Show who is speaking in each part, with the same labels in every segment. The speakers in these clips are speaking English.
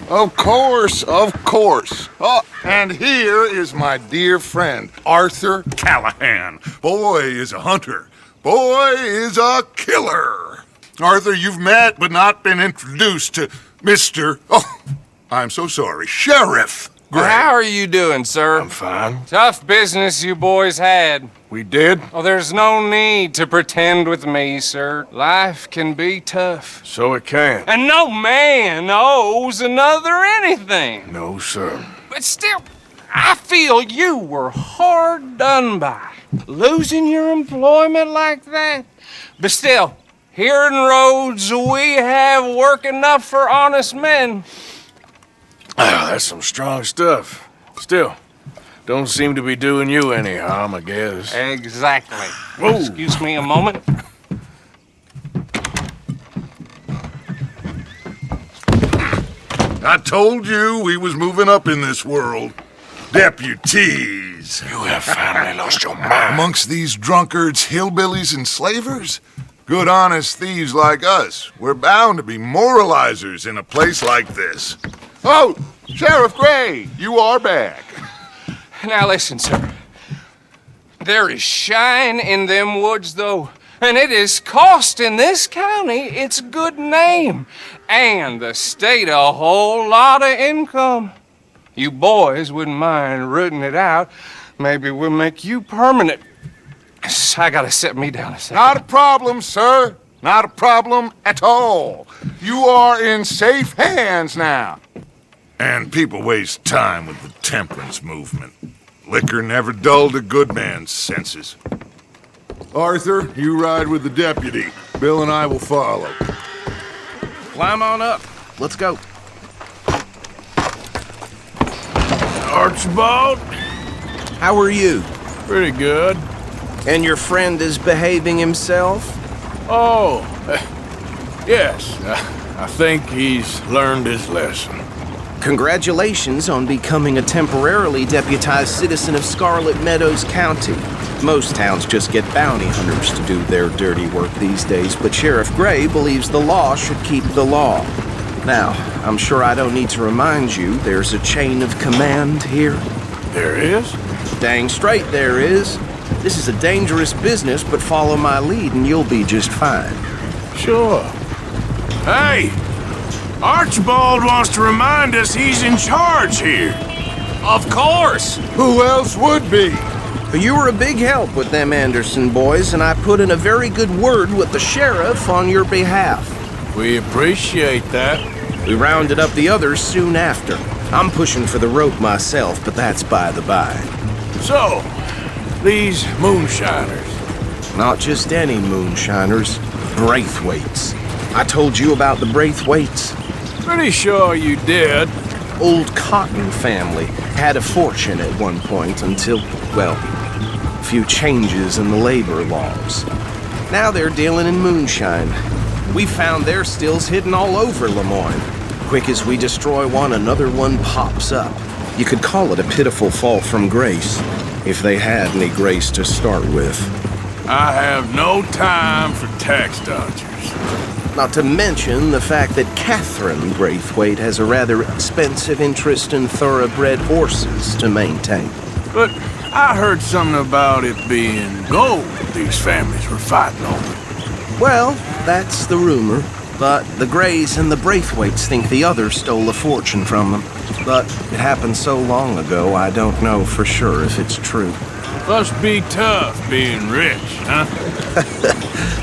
Speaker 1: Of course, of course. Oh, and here is my dear friend, Arthur Callahan. Boy is a hunter. Boy is a killer. Arthur, you've met but not been introduced to Mr. Oh, I'm so sorry, Sheriff Gray.
Speaker 2: How are you doing, sir?
Speaker 3: I'm fine.
Speaker 2: Tough business you boys had.
Speaker 3: We did?
Speaker 2: Oh, there's no need to pretend with me, sir. Life can be tough.
Speaker 3: So it can.
Speaker 2: And no man owes another anything.
Speaker 3: No, sir.
Speaker 2: But still, I feel you were hard done by. Losing your employment like that. But still, here in Rhodes, we have work enough for honest men.
Speaker 3: That's some strong stuff. Still, don't seem to be doing you any harm, I guess.
Speaker 2: Exactly.
Speaker 3: Whoa.
Speaker 2: Excuse me a moment.
Speaker 1: I told you we was moving up in this world. Deputies.
Speaker 3: You have finally lost your mind.
Speaker 1: Amongst these drunkards, hillbillies, and slavers? Good honest thieves like us. We're bound to be moralizers in a place like this. Oh, Sheriff Gray, you are back.
Speaker 2: Now listen, sir. There is shine in them woods, though, and it is costing this county its good name and the state a whole lot of income. You boys wouldn't mind rooting it out. Maybe we'll make you permanent. I gotta sit me down a second.
Speaker 1: Not a problem, sir. Not a problem at all. You are in safe hands now. And people waste time with the temperance movement. Liquor never dulled a good man's senses. Arthur, you ride with the deputy. Bill and I will follow.
Speaker 4: Climb on up. Let's go.
Speaker 3: Archibald?
Speaker 4: How are you?
Speaker 3: Pretty good.
Speaker 4: And your friend is behaving himself?
Speaker 3: Oh, yes. I think he's learned his lesson.
Speaker 4: Congratulations on becoming a temporarily deputized citizen of Scarlet Meadows County. Most towns just get bounty hunters to do their dirty work these days, but Sheriff Gray believes the law should keep the law. Now, I'm sure I don't need to remind you there's a chain of command here.
Speaker 3: There is?
Speaker 4: Dang straight there is. This is a dangerous business, but follow my lead and you'll be just fine.
Speaker 3: Sure. Hey! Archibald wants to remind us he's in charge here.
Speaker 2: Of course!
Speaker 1: Who else would be?
Speaker 4: You were a big help with them Anderson boys, and I put in a very good word with the sheriff on your behalf.
Speaker 3: We appreciate that.
Speaker 4: We rounded up the others soon after. I'm pushing for the rope myself, but that's by the by.
Speaker 3: So, these moonshiners.
Speaker 4: Not just any moonshiners, Braithwaites. I told you about the Braithwaites.
Speaker 3: Pretty sure you did.
Speaker 4: Old Cotton family had a fortune at one point until, well, a few changes in the labor laws. Now they're dealing in moonshine. We found their stills hidden all over Lemoyne. Quick as we destroy one, another one pops up. You could call it a pitiful fall from grace, if they had any grace to start with.
Speaker 3: I have no time for tax dodgers.
Speaker 4: Not to mention the fact that Catherine Braithwaite has a rather expensive interest in thoroughbred horses to maintain.
Speaker 3: But I heard something about it being gold these families were fighting over.
Speaker 4: Well, that's the rumor. But the Grays and the Braithwaites think the others stole a fortune from them. But it happened so long ago, I don't know for sure if it's true.
Speaker 3: Must be tough being rich, huh?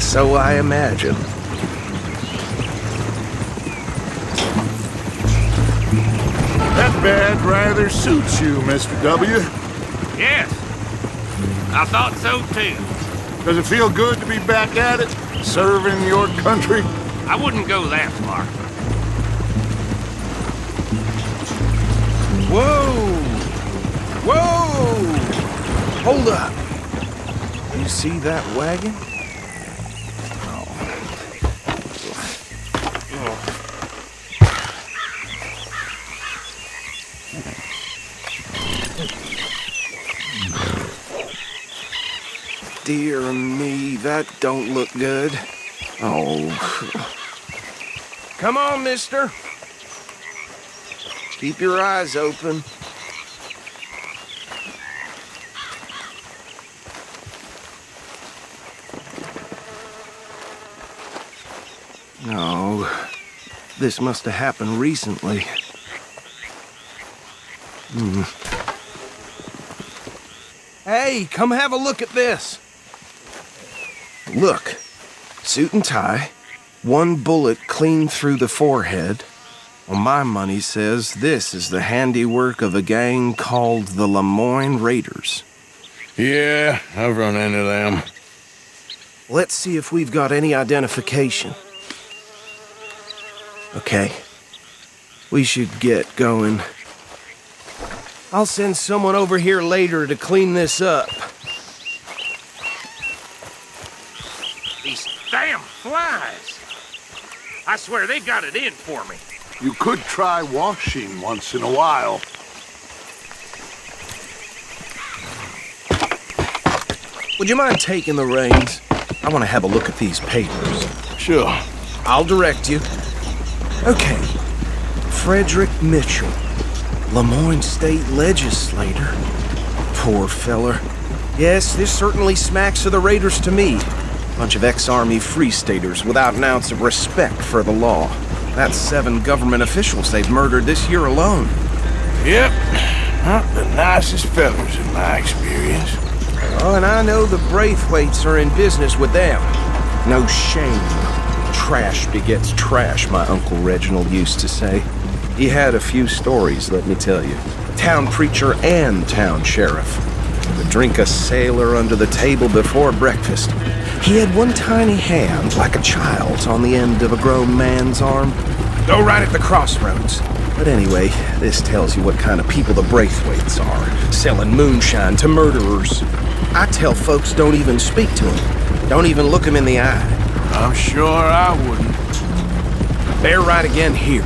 Speaker 4: So I imagine.
Speaker 1: That badge rather suits you, Mr. W.
Speaker 5: Yes, I thought so too.
Speaker 1: Does it feel good to be back at it, serving your country?
Speaker 5: I wouldn't go that far.
Speaker 4: Whoa! Whoa! Hold up. You see that wagon? Dear me, that don't look good. Oh. Come on, mister. Keep your eyes open. No, this must have happened recently. Hey, come have a look at this. Look, suit and tie, one bullet clean through the forehead. Well, my money says this is the handiwork of a gang called the Lemoyne Raiders.
Speaker 3: Yeah, I've run into them.
Speaker 4: Let's see if we've got any identification. Okay, we should get going. I'll send someone over here later to clean this up.
Speaker 5: These damn flies. I swear they got it in for me.
Speaker 1: You could try washing once in a while.
Speaker 4: Would you mind taking the reins? I want to have a look at these papers.
Speaker 3: Sure.
Speaker 4: I'll direct you. Okay. Frederick Mitchell, Lemoyne State Legislator. Poor feller. Yes, this certainly smacks of the Raiders to me. Bunch of ex-Army Free Staters without an ounce of respect for the law. That's 7 government officials they've murdered this year alone.
Speaker 3: Yep. Not the nicest fellas in my experience.
Speaker 4: Oh, and I know the Braithwaites are in business with them. No shame. Trash begets trash, my Uncle Reginald used to say. He had a few stories, let me tell you. Town preacher and town sheriff. Would drink a sailor under the table before breakfast. He had one tiny hand, like a child's, on the end of a grown man's arm. Go right at the crossroads. But anyway, this tells you what kind of people the Braithwaites are, selling moonshine to murderers. I tell folks don't even speak to them. Don't even look them in the eye.
Speaker 3: I'm sure I wouldn't.
Speaker 4: They're right again here.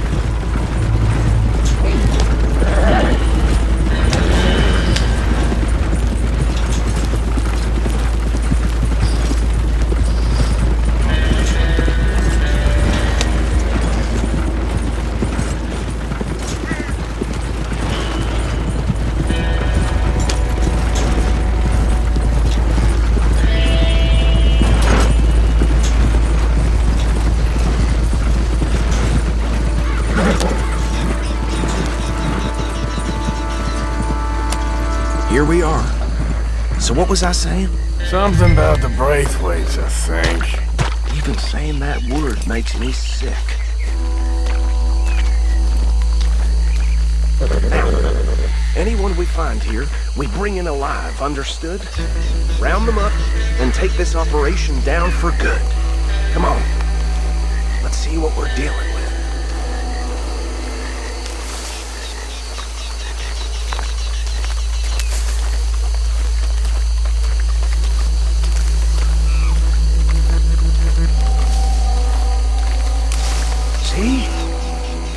Speaker 4: Here we are. So what was I saying?
Speaker 3: Something about the Braithwaites, I think.
Speaker 4: Even saying that word makes me sick. Now, anyone we find here, we bring in alive, understood? Round them up and take this operation down for good. Come on. Let's see what we're dealing with.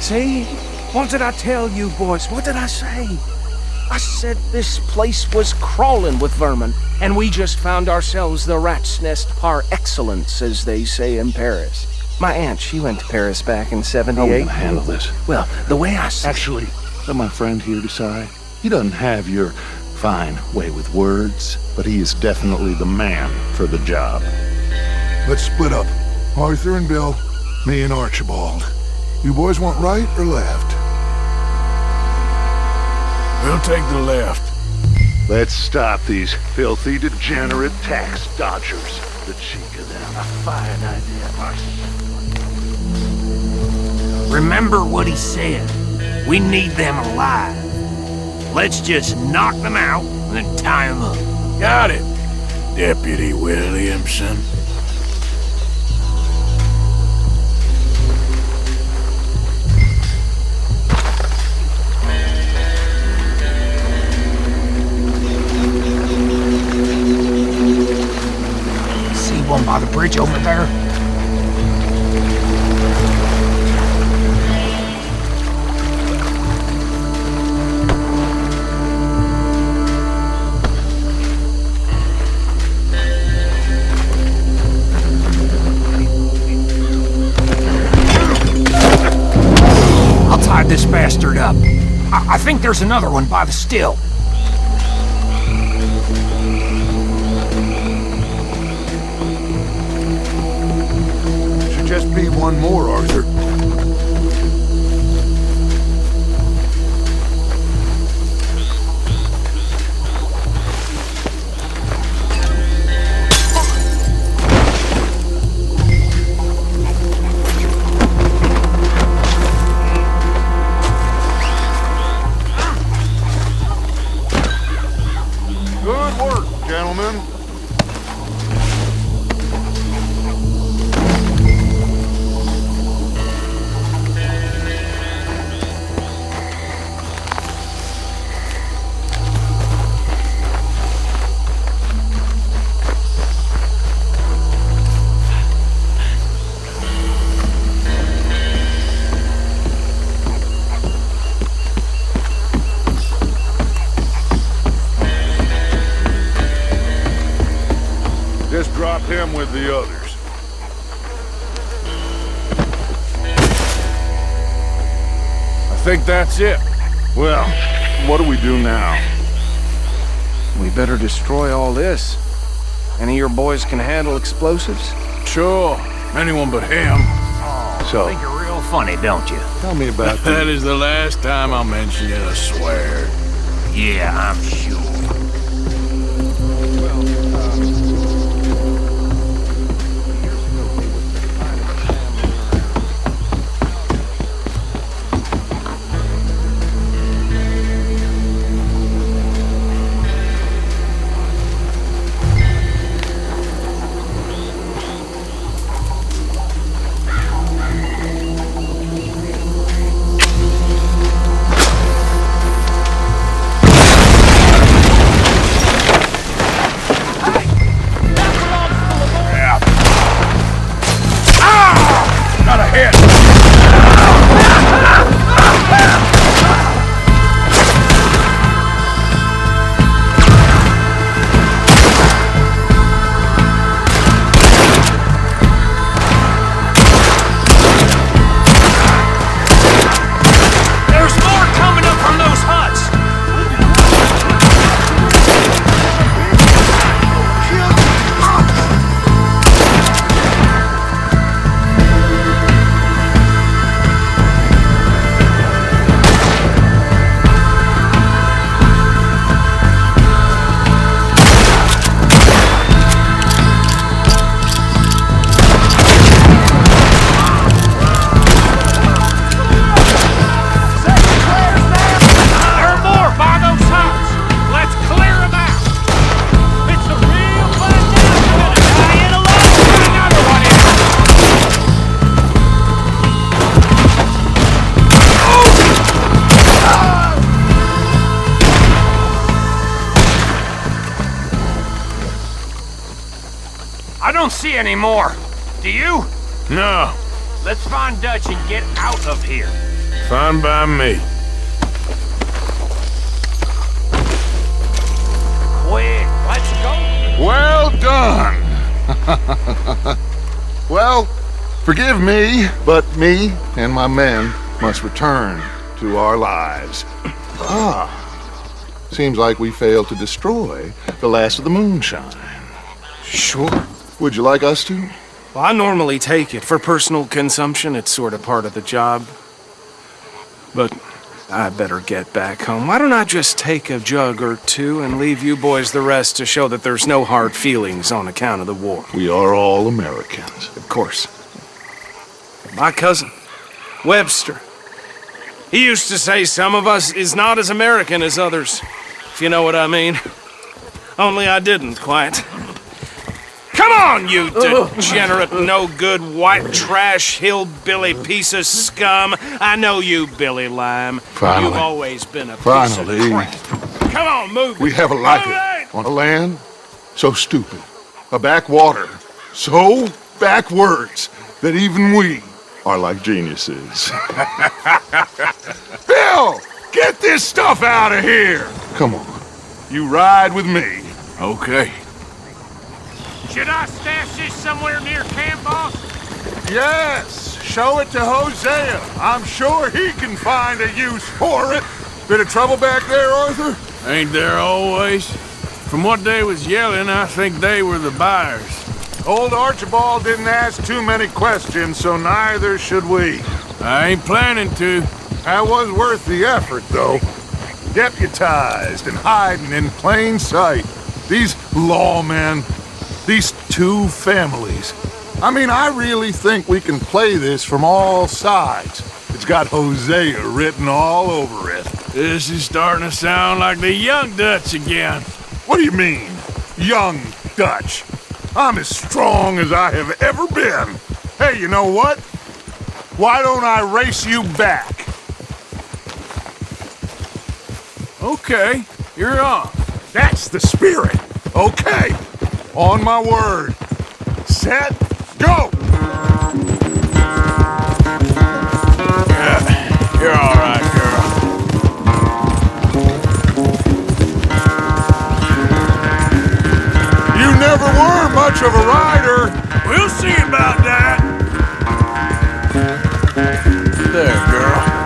Speaker 4: See? What did I tell you, boys? What did I say? I said this place was crawling with vermin, and we just found ourselves the rat's nest par excellence, as they say in Paris. My aunt, she went to Paris back in '78.
Speaker 6: How are we gonna handle this?
Speaker 4: Well, the way I see
Speaker 6: Actually, let my friend here decide. He doesn't have your fine way with words, but he is definitely the man for the job.
Speaker 1: Let's split up. Arthur and Bill, me and Archibald. You boys want right or left?
Speaker 3: We'll take the left.
Speaker 6: Let's stop these filthy, degenerate tax dodgers. The cheek of them. A fine idea,
Speaker 5: Remember what he said. We need them alive. Let's just knock them out and then tie them up.
Speaker 3: Got it, Deputy Williamson.
Speaker 5: See one by the bridge over there? this bastard up. I think there's another one by the still.
Speaker 1: Should just be one more, Arthur. Good work, gentlemen. Just drop him with the others.
Speaker 3: I think that's it.
Speaker 1: Well, what do we do now?
Speaker 4: We better destroy all this. Any of your boys can handle explosives?
Speaker 3: Sure, anyone but him.
Speaker 1: So,
Speaker 5: Think you're real funny, don't you?
Speaker 1: tell me about
Speaker 3: That is the last time I'll mention it, I swear.
Speaker 5: Yeah, I'm sure.
Speaker 3: Got a hit!
Speaker 5: There's more coming up from those huts! There are more by those huts! Let's clear them out! It's a real fun now! Die in alone! Another one in! I don't see any more. Do you?
Speaker 3: No,
Speaker 5: Let's find Dutch and get out of here.
Speaker 3: fine by me.
Speaker 5: Quick, let's go.
Speaker 1: Well done! Well, forgive me, but me and my men must return to our lives. Seems like we failed to destroy the last of the moonshine.
Speaker 4: Sure.
Speaker 1: Would you like us to?
Speaker 4: Well, I normally take it for personal consumption. It's sort of part of the job. But I better get back home. Why don't I just take a jug or two and leave you boys the rest to show that there's no hard feelings on account of the war?
Speaker 1: We are all Americans.
Speaker 4: Of course. My cousin, Webster, he used to say some of us is not as American as others, if you know what I mean. Only I didn't quite. Come on, you degenerate, no-good, white trash, hillbilly piece of scum. I know you, Billy Lime.
Speaker 1: Finally.
Speaker 4: You've always been a piece
Speaker 1: Finally.
Speaker 4: of crap. Come on, move it.
Speaker 1: We have a life
Speaker 4: Move it.
Speaker 1: on a land so stupid, a backwater so backwards that even we are like geniuses. Bill, get this stuff out of here! Come on, you ride with me.
Speaker 3: Okay.
Speaker 5: Should I stash this somewhere near camp, boss?
Speaker 1: Yes, show it to Hosea. I'm sure he can find a use for it. Bit of trouble back there, Arthur?
Speaker 3: Ain't there always? From what they was yelling, I think they were the buyers.
Speaker 1: Old Archibald didn't ask too many questions, so neither should we.
Speaker 3: I ain't planning to.
Speaker 1: That was worth the effort, though. Deputized and hiding in plain sight. These lawmen, these two families. I mean, I really think we can play this from all sides. It's got Hosea written all over it.
Speaker 3: This is starting to sound like the Young Dutch again.
Speaker 1: What do you mean, young Dutch? I'm as strong as I have ever been. Hey, you know what? Why don't I race you back?
Speaker 3: Okay, you're on.
Speaker 1: That's the spirit. Okay, on my word. Set, go!
Speaker 3: You're all right, girl.
Speaker 1: You never were much of a rider.
Speaker 3: We'll see about that. There, girl.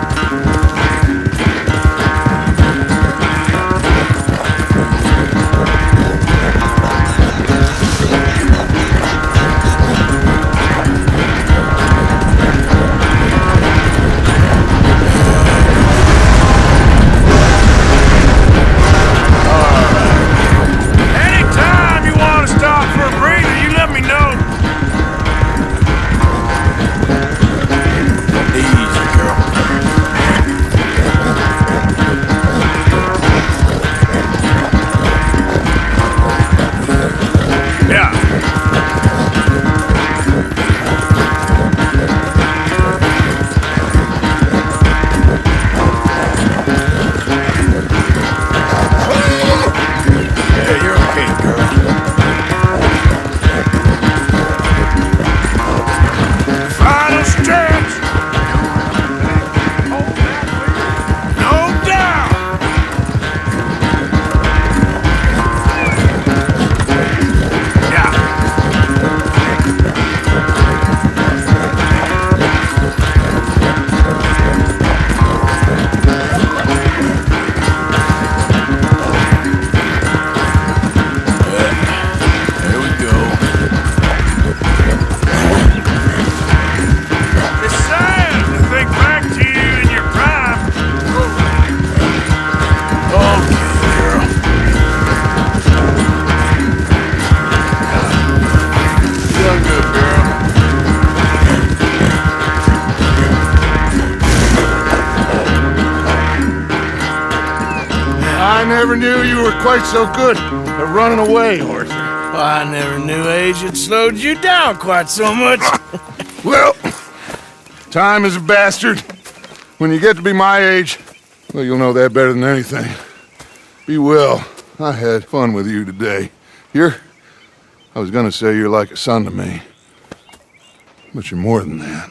Speaker 1: I never knew you were quite so good at running away, Arthur.
Speaker 3: I never knew age had slowed you down quite so much.
Speaker 1: Well, time is a bastard. When you get to be my age, well, you'll know that better than anything. Be well. I had fun with you today. I was gonna say you're like a son to me. But you're more than that.